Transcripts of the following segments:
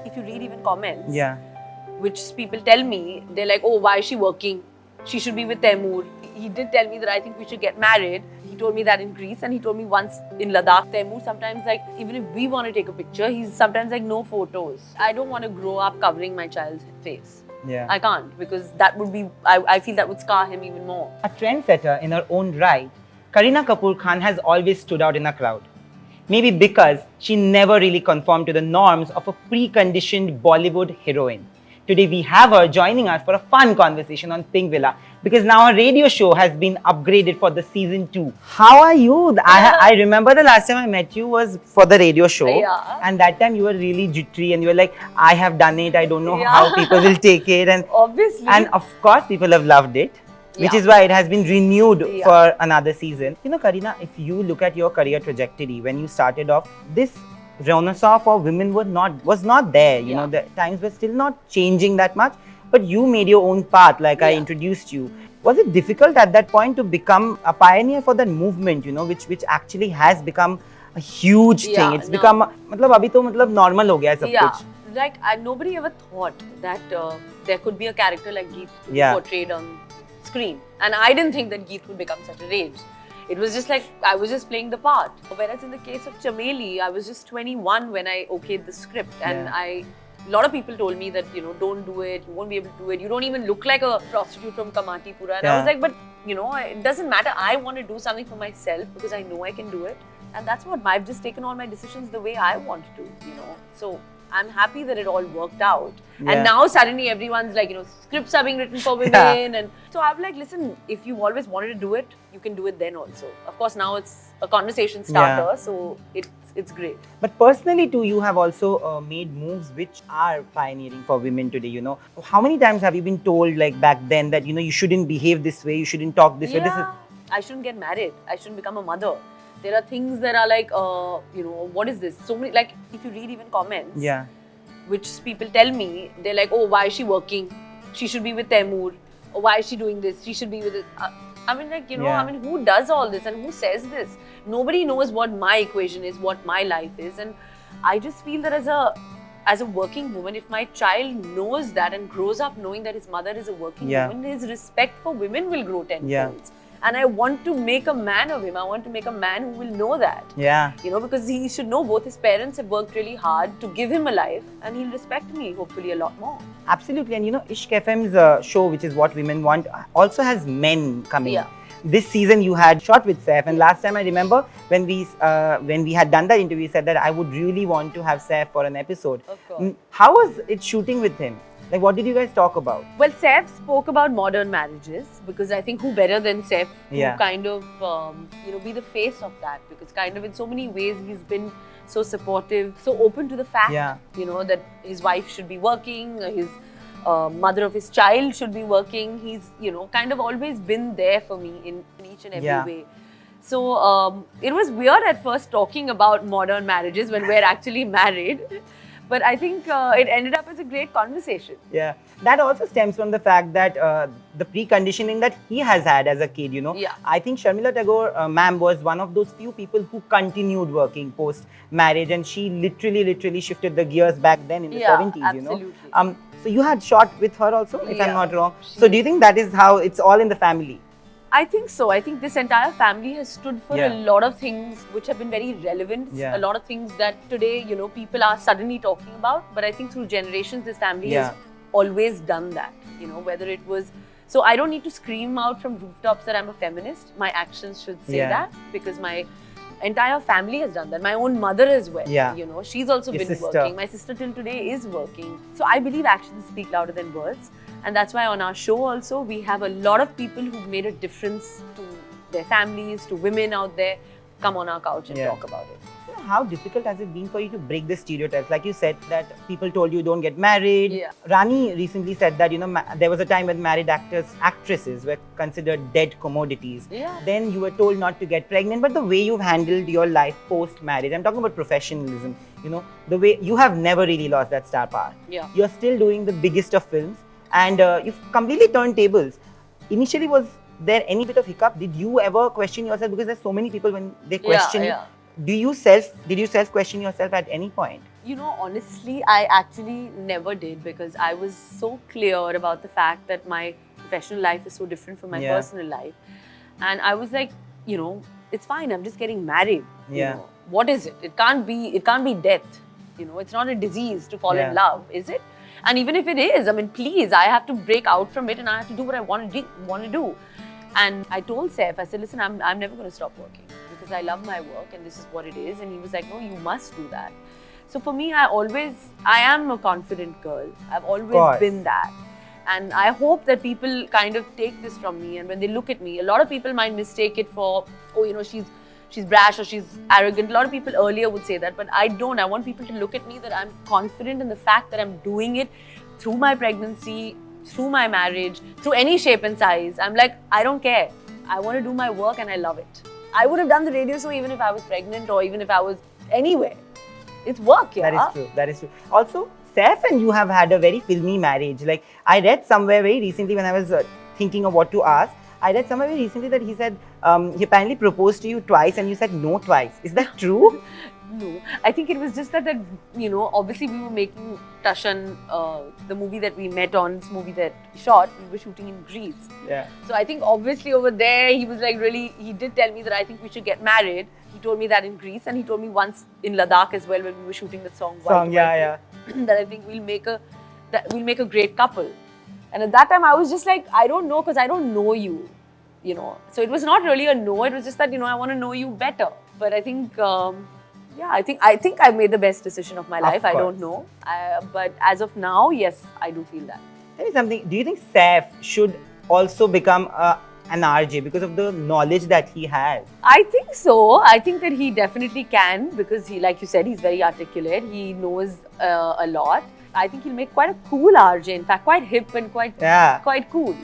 if you read even comments, Yeah. which people tell me, they're like, oh, why is she working? She should be with Taimur. He did tell me that I think we should get married. He told me that in Greece, and he told me once in Ladakh. Taimur sometimes, like, even if we want to take a picture, he's sometimes like, no photos. I don't want to grow up covering my child's face. Yeah. I can't, because that would be, I feel that would scar him even more. A trendsetter in her own right, Kareena Kapoor Khan has always stood out in a crowd. Maybe because she never really conformed to the norms of a preconditioned Bollywood heroine. Today we have her joining us for a fun conversation on Pink Villa because now her radio show has been upgraded for the season 2. How are you? I remember the last time I met you was for the radio show. Yeah. And that time you were really jittery and you were like, I have done it, I don't know Yeah. how people will take it. And Obviously. And of course people have loved it. Which Yeah. is why it has been renewed Yeah. for another season. You know, Kareena, if you look at your career trajectory, when you started off, this renaissance for women was not there. You know, the times were still not changing that much. But you made your own path, like I introduced you. Was it difficult at that point to become a pioneer for that movement? You know, which actually has become a huge thing. It's become, मतलब अभी तो मतलब normal हो गया है सब कुछ. Like nobody ever thought that there could be a character like Geet portrayed on screen, and I didn't think that Geet would become such a rage. It was just like I was just playing the part. Whereas in the case of Chameli, I was just 21 when I okayed the script, and a lot of people told me that, you know, don't do it, you won't be able to do it, you don't even look like a prostitute from Kamatipura. And I was like, but you know, it doesn't matter. I want to do something for myself because I know I can do it, and that's what I've just taken all my decisions the way I want to, you know. So I'm happy that it all worked out. And now suddenly everyone's like, you know, scripts are being written for women. And so I'm like, listen, if you always wanted to do it, you can do it then also. Of course, now it's a conversation starter, so it's great. But personally too, you have also made moves which are pioneering for women today, you know. How many times have you been told, like back then, that, you know, you shouldn't behave this way, you shouldn't talk this way? This is... I shouldn't get married. I shouldn't become a mother. There are things that are like, you know, what is this? So many, like, if you read even comments, which people tell me, they're like, oh, why is she working? She should be with Taimur. Or why is she doing this? She should be with it. I mean, like, you know, I mean, who does all this and who says this? Nobody knows what my equation is, what my life is. And I just feel that as a working woman, if my child knows that and grows up knowing that his mother is a working woman, his respect for women will grow tenfold. And I want to make a man of him. I want to make a man who will know that. You know, because he should know both his parents have worked really hard to give him a life, and he'll respect me, hopefully, a lot more. Absolutely. And you know, Ishq FM's show, which is What Women Want, also has men coming. This season you had shot with Saif, and last time I remember when we had done that interview, you said that I would really want to have Saif for an episode. Of course. How was it shooting with him? Like, what did you guys talk about? Well, Saif spoke about modern marriages, because I think who better than Saif to kind of, you know, be the face of that, because kind of in so many ways he's been so supportive, so open to the fact, you know, that his wife should be working, his mother of his child should be working. He's, you know, kind of always been there for me in each and every way. So it was weird at first talking about modern marriages when we're actually married. But I think it ended up as a great conversation. Yeah, that also stems from the fact that the preconditioning that he has had as a kid, you know. I think Sharmila Tagore, ma'am, was one of those few people who continued working post-marriage, and she literally shifted the gears back then in the 70s, absolutely. You know. So you had shot with her also, if I'm not wrong. So do you think that is how it's all in the family? I think so. I think this entire family has stood for a lot of things which have been very relevant. A lot of things that today, you know, people are suddenly talking about. But I think through generations, this family has always done that. You know, whether it was... So I don't need to scream out from rooftops that I'm a feminist. My actions should say that, because my entire family has done that. My own mother as well. You know, she's also been working. My sister till today is working. So I believe actions speak louder than words. And that's why on our show also, we have a lot of people who've made a difference to their families, to women out there, come on our couch and talk about it. You know, how difficult has it been for you to break the stereotypes? Like you said that people told you don't get married. Rani recently said that, you know, there was a time when married actresses were considered dead commodities. Then you were told not to get pregnant. But the way you've handled your life post-marriage, I'm talking about professionalism, you know, the way you have never really lost that star power. You're still doing the biggest of films. And you've completely turned tables. Initially, was there any bit of hiccup? Did you ever question yourself? Because there's so many people when they question you. Did you self-question yourself at any point? You know, honestly, I actually never did because I was so clear about the fact that my professional life is so different from my Yeah. personal life. And I was like, you know, it's fine. I'm just getting married. You Yeah. know, what is it? It can't be death. You know, it's not a disease to fall Yeah. in love, is it? And even if it is, I mean, please, I have to break out from it and I have to do what I want to do. And I told Saif, I said, listen, I'm never going to stop working because I love my work and this is what it is. And he was like, no, you must do that. So for me, I am a confident girl. I've always been that. And I hope that people kind of take this from me. And when they look at me, a lot of people might mistake it for, oh, you know, she's brash or she's arrogant. A lot of people earlier would say that, but I don't. I want people to look at me that I'm confident in the fact that I'm doing it through my pregnancy, through my marriage, through any shape and size. I'm like, I don't care. I want to do my work and I love it. I would have done the radio show even if I was pregnant or even if I was anywhere. It's work, yeah. That is true. That is true. Also, Saif and you have had a very filmy marriage. Like, I read somewhere very recently when I was thinking of what to ask, I read somewhere very recently that he said he apparently proposed to you twice and you said no twice. Is that true? No, I think it was just that you know, obviously we were making Tashan, the movie that we met on, this movie that we shot, we were shooting in Greece. Yeah. So I think obviously over there, he was like really, he did tell me that I think we should get married. He told me that in Greece and he told me once in Ladakh as well when we were shooting the song. Yeah. That I think we'll make a great couple. And at that time I was just like, I don't know because I don't know you, you know. So it was not really a no, it was just that, you know, I want to know you better. But I think, yeah, I think I made the best decision of my life. I don't know. But as of now, yes, I do feel that. Tell me something. Do you think Saif should also become an RJ because of the knowledge that he has? I think so. I think that he definitely can because he, like you said, he's very articulate. He knows a lot. I think he'll make quite a cool RJ. In fact, quite hip and quite cool.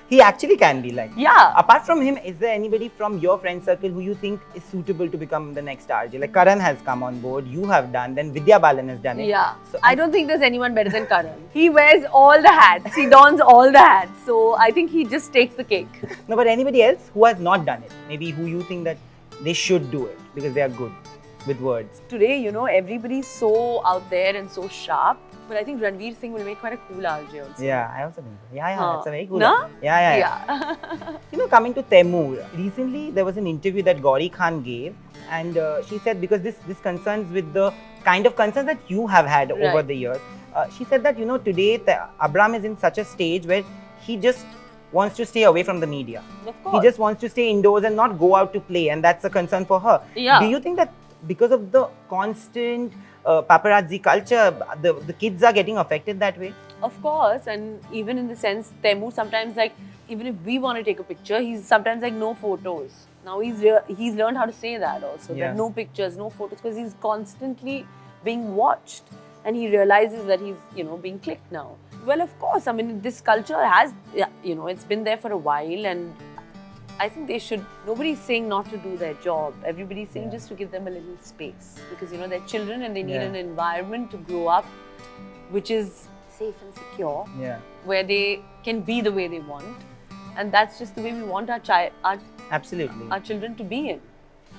He actually can be like. Yeah. Apart from him, is there anybody from your friend circle who you think is suitable to become the next RJ? Like Karan has come on board, you have done, then Vidya Balan has done it. Yeah. So, I don't think there's anyone better than Karan. He wears all the hats. He dons all the hats. So I think he just takes the cake. No, but anybody else who has not done it, maybe who you think that they should do it because they are good with words. Today, you know, everybody's so out there and so sharp. But I think Ranveer Singh will make quite a cool RJ also. Yeah, I also think so. Yeah, it's a very cool. No? Yeah. You know, coming to Taimur, recently there was an interview that Gauri Khan gave, and she said because this concerns with the kind of concerns that you have had over the years. She said that, you know, today Abram is in such a stage where he just wants to stay away from the media. Of course. He just wants to stay indoors and not go out to play, and that's a concern for her. Yeah. Do you think that because of the constant paparazzi culture, the kids are getting affected that way? Of course, and even in the sense, Taimur sometimes, like, even if we want to take a picture, he's sometimes like, no photos. Now he's learned how to say that also, that no pictures, no photos, because he's constantly being watched. And he realizes that he's, you know, being clicked now. Well, of course, I mean, this culture has, you know, it's been there for a while, and I think they should, nobody's saying not to do their job. Everybody's saying just to give them a little space. Because, you know, they're children and they need an environment to grow up which is safe and secure. Yeah. Where they can be the way they want. And that's just the way we want our Absolutely. Our children to be in.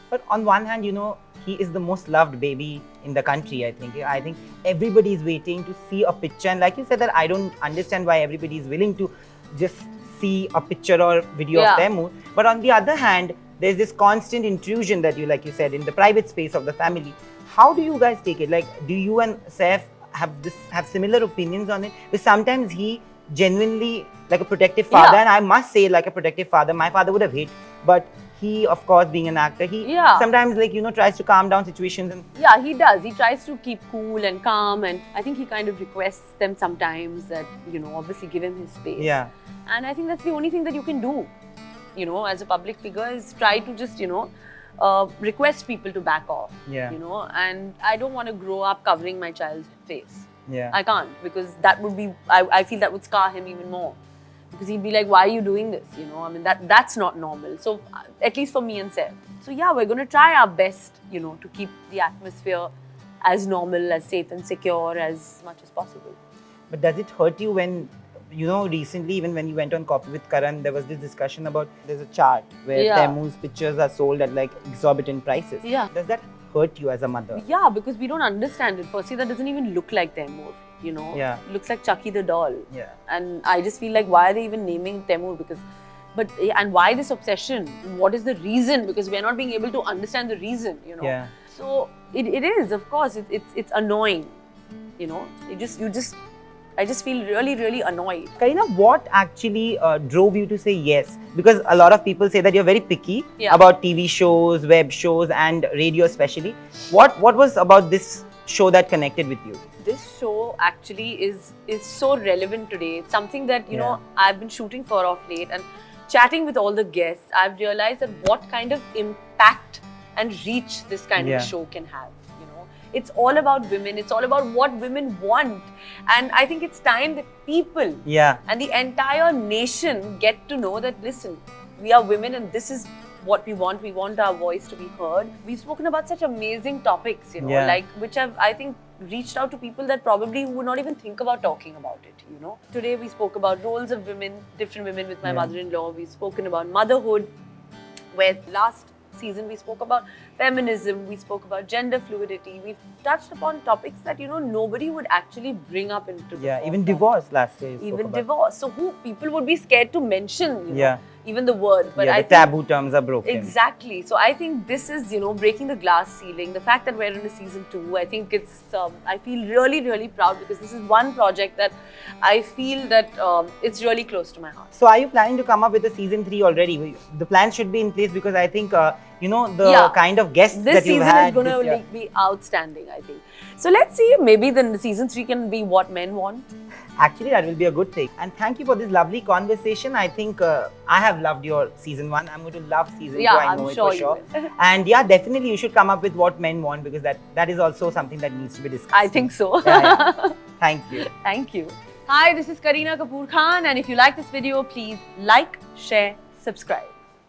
But on one hand, you know, he is the most loved baby in the country, I think. I think everybody is waiting to see a picture. And like you said, that I don't understand why everybody is willing to just see a picture or video of Taimur. But on the other hand, there's this constant intrusion that you, like you said, in the private space of the family. How do you guys take it? Like, do you and Saif have similar opinions on it? Because sometimes he genuinely, like a protective father, and I must say, like a protective father, my father would have hit, but he, of course, being an actor, he sometimes, like, you know, tries to calm down situations. And yeah, he does. He tries to keep cool and calm, and I think he kind of requests them sometimes that, you know, obviously give him his space. Yeah. And I think that's the only thing that you can do, you know, as a public figure, is try to just, you know, request people to back off. Yeah. You know, and I don't want to grow up covering my child's face. Yeah. I can't, because that would be, I feel that would scar him even more. Because he'd be like, why are you doing this? You know, I mean, that's not normal. So, at least for me and Saif. So, yeah, we're going to try our best, you know, to keep the atmosphere as normal, as safe and secure as much as possible. But does it hurt you when, you know, recently, even when you went on Coffee with Karan, there was this discussion about, there's a chart where Taimur's pictures are sold at like exorbitant prices. Yeah. Does that hurt you as a mother? Yeah, because we don't understand it. Firstly, that doesn't even look like Taimur, you know. Yeah. Looks like Chucky the doll. Yeah. And I just feel like, why are they even naming Taimur? And why this obsession? What is the reason? Because we're not being able to understand the reason, you know. Yeah. So it is, of course, it's annoying, you know. I just feel really, really annoyed. Kareena, what actually drove you to say yes? Because a lot of people say that you're very picky Yeah. about TV shows, web shows, and radio especially. What was about this show that connected with you? This show actually is so relevant today. It's something that, you Yeah. know, I've been shooting for of late, and chatting with all the guests, I've realized that what kind of impact and reach this kind Yeah. of show can have. You know, it's all about women. It's all about what women want, and I think it's time that people Yeah. and the entire nation get to know that, listen, we are women and this is what we want. We want our voice to be heard. We've spoken about such amazing topics, you know, Yeah. like which have, I think, reached out to people that probably would not even think about talking about it, you know. Today we spoke about roles of women, different women with my Yeah. mother-in-law. We've spoken about motherhood, where last season we spoke about feminism, we spoke about gender fluidity. We've touched upon topics that, you know, nobody would actually bring up into the Yeah. Even forefront. divorce last year. you spoke Even about. divorce. So who people would be scared to mention, you know, Yeah. even the word. But Yeah, I the think taboo terms are broken. exactly. So I think this is, you know, breaking the glass ceiling. The fact that we're in a season 2, I think it's. I feel really, really proud because this is one project that I feel that it's really close to my heart. So are you planning to come up with a season 3 already? The plan should be in place because I think you know the Yeah. kind of guests This that you've season had is going this to year. be outstanding, I think. So let's see. Maybe then season 3 can be what men want. Actually, that will be a good thing. And thank you for this lovely conversation. I think I have loved your season 1. I'm going to love season 2. Yeah, I I'm know it sure for you sure. will. And yeah, definitely you should come up with what men want because that is also something that needs to be discussed. I think so. Yeah. Thank you. Thank you. Hi, this is Kareena Kapoor Khan, and if you like this video, please like, share, subscribe.